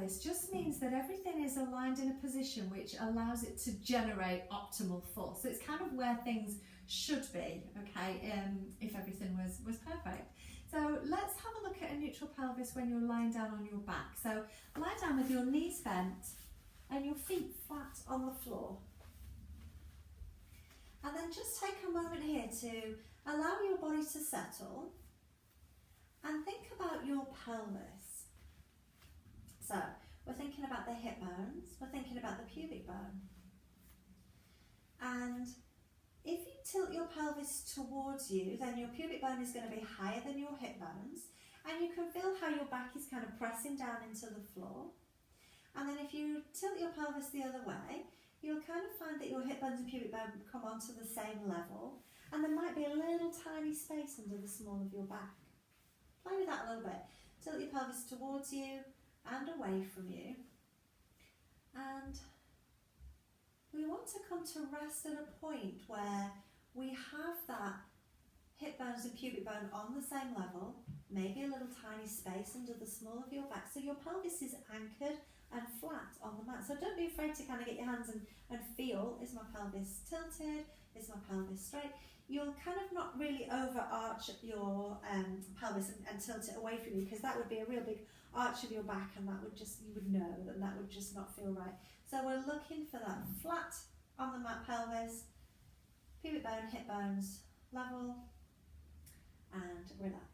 pelvis just means that everything is aligned in a position which allows it to generate optimal force. So it's kind of where things should be, okay, if everything was perfect. So let's have a look at a neutral pelvis when you're lying down on your back. So lie down with your knees bent and your feet flat on the floor. And then just take a moment here to allow your body to settle and think about your pelvis. So we're thinking about the hip bones, we're thinking about the pubic bone. And if you tilt your pelvis towards you, then your pubic bone is going to be higher than your hip bones, and you can feel how your back is kind of pressing down into the floor. And then if you tilt your pelvis the other way, you'll kind of find that your hip bones and pubic bone come onto the same level, and there might be a little tiny space under the small of your back. Play with that a little bit. Tilt your pelvis towards you and away from you. And we want to come to rest at a point where we have that hip bones and pubic bone on the same level, maybe a little tiny space under the small of your back, so your pelvis is anchored and flat on the mat. So don't be afraid to kind of get your hands and feel, is my pelvis tilted, is my pelvis straight? You'll kind of not really overarch your pelvis and tilt it away from you, because that would be a real big arch of your back, and that would just, you would know that would just not feel right. So we're looking for that flat on the mat pelvis, pubic bone, hip bones level, and relax.